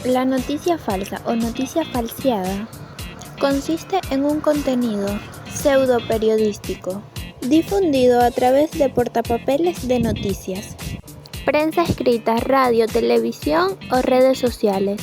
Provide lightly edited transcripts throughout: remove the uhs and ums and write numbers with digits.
La noticia falsa o noticia falseada consiste en un contenido pseudo-periodístico difundido a través de portapapeles de noticias, prensa escrita, radio, televisión o redes sociales,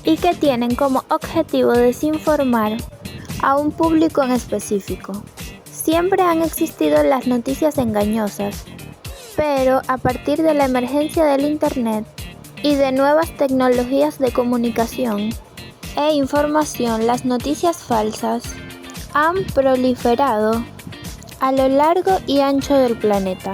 y que tienen como objetivo desinformar a un público en específico. Siempre han existido las noticias engañosas, pero a partir de la emergencia del Internet y de nuevas tecnologías de comunicación e información, las noticias falsas han proliferado a lo largo y ancho del planeta.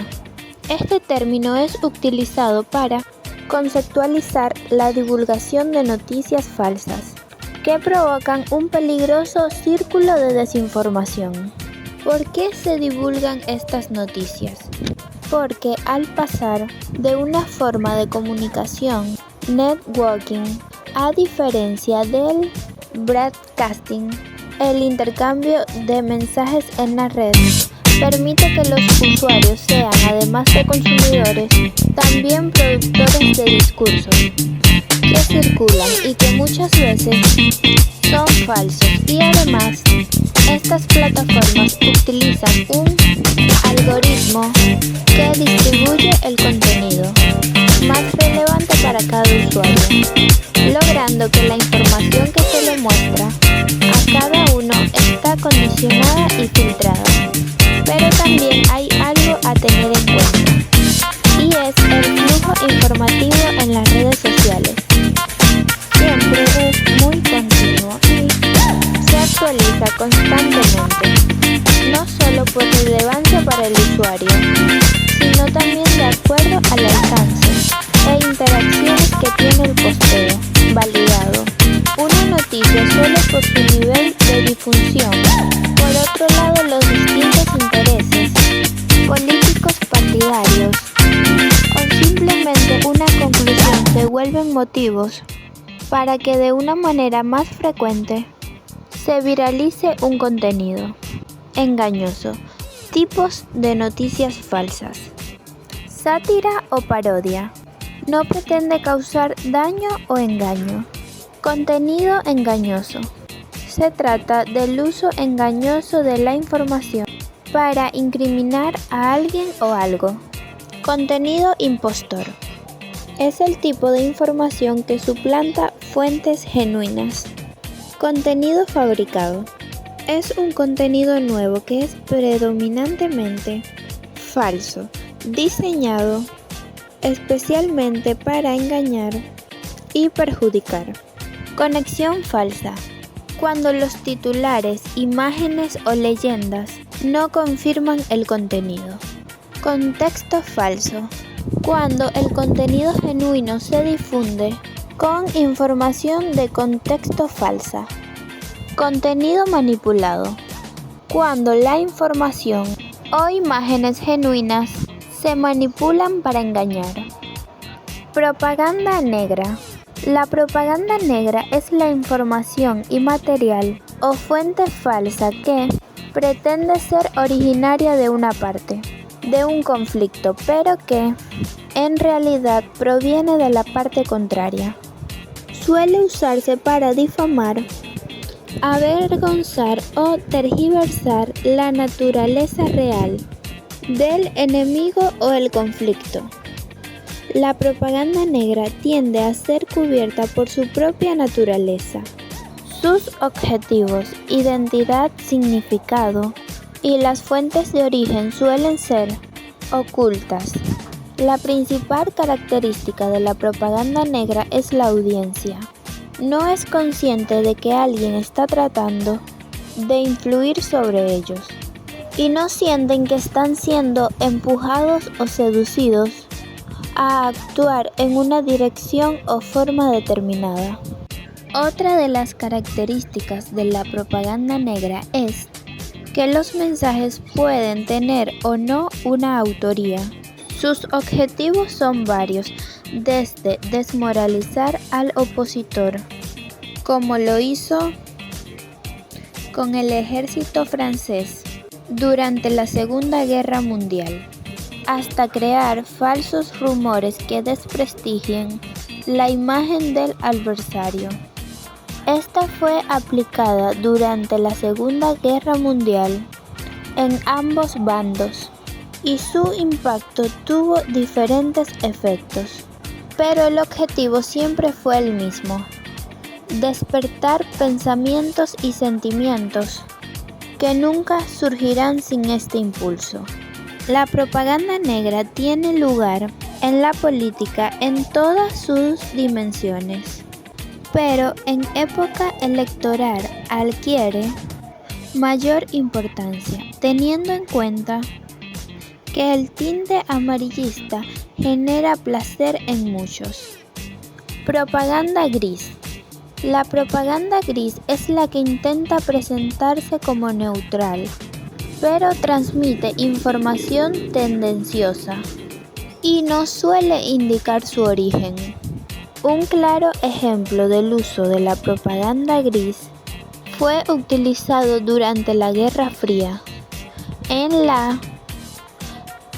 Este término es utilizado para conceptualizar la divulgación de noticias falsas que provocan un peligroso círculo de desinformación. ¿Por qué se divulgan estas noticias? Porque al pasar de una forma de comunicación, networking, a diferencia del broadcasting, el intercambio de mensajes en la red permite que los usuarios sean, además de consumidores, también productores de discursos que circulan y que muchas veces son falsos, y además estas plataformas utilizan un algoritmo que distribuye el contenido más relevante para cada usuario, logrando que la información que se le muestra a cada uno está condicionada y filtrada. Pero también hay algo a tener en cuenta, y es el flujo informativo en las redes sociales. Siempre es muy continuo y se actualiza constantemente, no solo por relevancia para el usuario, sino también de acuerdo al alcance e interacciones que tiene el posteo validado. Una noticia solo por su nivel de difusión. Por otro lado, los distintos intereses políticos partidarios o simplemente una conclusión se vuelven motivos para que de una manera más frecuente se viralice un contenido engañoso. Tipos de noticias falsas. Sátira o parodia. No pretende causar daño o engaño. Contenido engañoso. Se trata del uso engañoso de la información para incriminar a alguien o algo. Contenido impostor. Es el tipo de información que suplanta fuentes genuinas. Contenido fabricado. Es un contenido nuevo que es predominantemente falso, diseñado especialmente para engañar y perjudicar. Conexión falsa. Cuando los titulares, imágenes o leyendas no confirman el contenido. Contexto falso. Cuando el contenido genuino se difunde con información de contexto falsa. Contenido manipulado. Cuando la información o imágenes genuinas se manipulan para engañar. Propaganda negra. La propaganda negra es la información y material o fuente falsa que pretende ser originaria de una parte de un conflicto, pero que en realidad proviene de la parte contraria. Suele usarse para difamar, avergonzar o tergiversar la naturaleza real del enemigo o el conflicto. La propaganda negra tiende a ser cubierta por su propia naturaleza, sus objetivos, identidad, significado y las fuentes de origen suelen ser ocultas. La principal característica de la propaganda negra es la audiencia. No es consciente de que alguien está tratando de influir sobre ellos y no sienten que están siendo empujados o seducidos a actuar en una dirección o forma determinada. Otra de las características de la propaganda negra es que los mensajes pueden tener o no una autoría. Sus objetivos son varios, desde desmoralizar al opositor, como lo hizo con el ejército francés durante la Segunda Guerra Mundial, hasta crear falsos rumores que desprestigien la imagen del adversario. Esta fue aplicada durante la Segunda Guerra Mundial en ambos bandos y su impacto tuvo diferentes efectos, pero el objetivo siempre fue el mismo: despertar pensamientos y sentimientos que nunca surgirán sin este impulso. La propaganda negra tiene lugar en la política en todas sus dimensiones, pero en época electoral adquiere mayor importancia, teniendo en cuenta que el tinte amarillista genera placer en muchos. Propaganda gris. La propaganda gris es la que intenta presentarse como neutral, pero transmite información tendenciosa y no suele indicar su origen. Un claro ejemplo del uso de la propaganda gris fue utilizado durante la Guerra Fría en la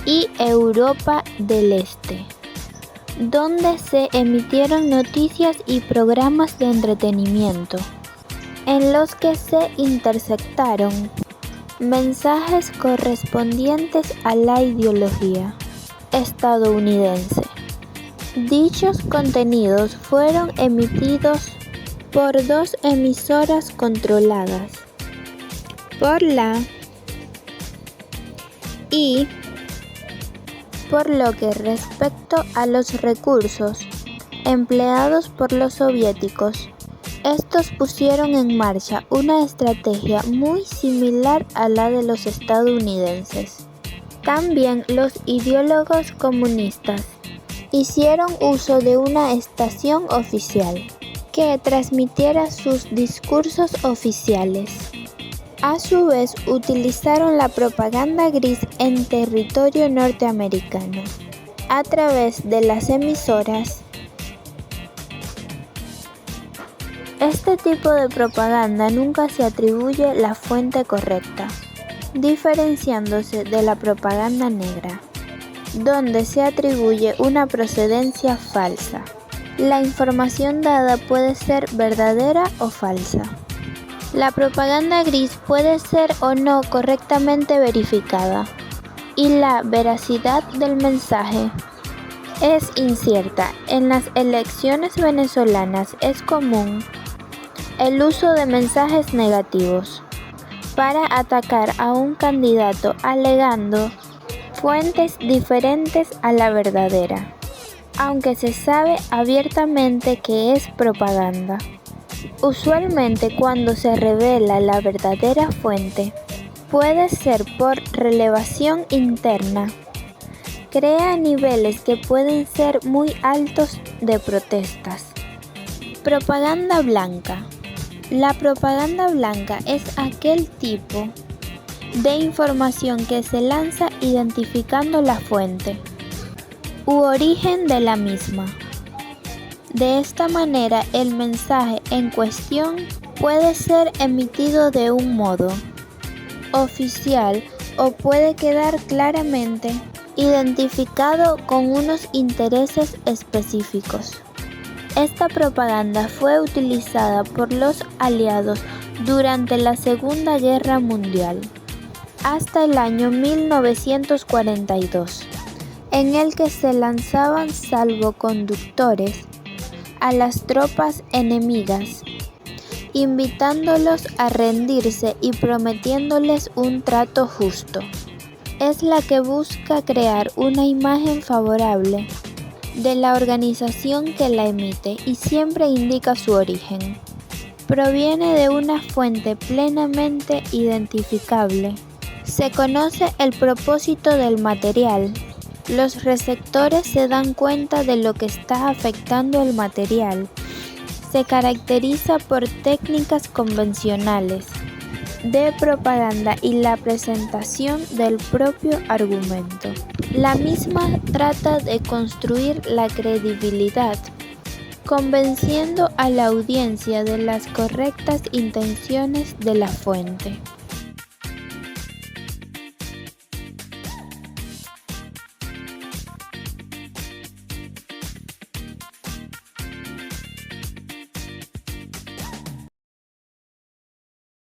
y Europa del Este, donde se emitieron noticias y programas de entretenimiento, en los que se interceptaron mensajes correspondientes a la ideología estadounidense. Dichos contenidos fueron emitidos por dos emisoras controladas por la y por lo que respecto a los recursos empleados por los soviéticos, estos pusieron en marcha una estrategia muy similar a la de los estadounidenses. También los ideólogos comunistas hicieron uso de una estación oficial que transmitiera sus discursos oficiales. A su vez, utilizaron la propaganda gris en territorio norteamericano a través de las emisoras. Este tipo de propaganda nunca se atribuye la fuente correcta, diferenciándose de la propaganda negra, donde se atribuye una procedencia falsa. La información dada puede ser verdadera o falsa. La propaganda gris puede ser o no correctamente verificada, y la veracidad del mensaje es incierta. En las elecciones venezolanas es común el uso de mensajes negativos para atacar a un candidato alegando fuentes diferentes a la verdadera, aunque se sabe abiertamente que es propaganda. Usualmente, cuando se revela la verdadera fuente, puede ser por revelación interna. Crea niveles que pueden ser muy altos de protestas. Propaganda blanca. La propaganda blanca es aquel tipo de información que se lanza identificando la fuente u origen de la misma. De esta manera, el mensaje en cuestión puede ser emitido de un modo oficial o puede quedar claramente identificado con unos intereses específicos. Esta propaganda fue utilizada por los aliados durante la Segunda Guerra Mundial hasta el año 1942, en el que se lanzaban salvoconductores a las tropas enemigas, invitándolos a rendirse y prometiéndoles un trato justo. Es la que busca crear una imagen favorable de la organización que la emite y siempre indica su origen. Proviene de una fuente plenamente identificable. Se conoce el propósito del material. Los receptores se dan cuenta de lo que está afectando el material. Se caracteriza por técnicas convencionales de propaganda y la presentación del propio argumento. La misma trata de construir la credibilidad, convenciendo a la audiencia de las correctas intenciones de la fuente.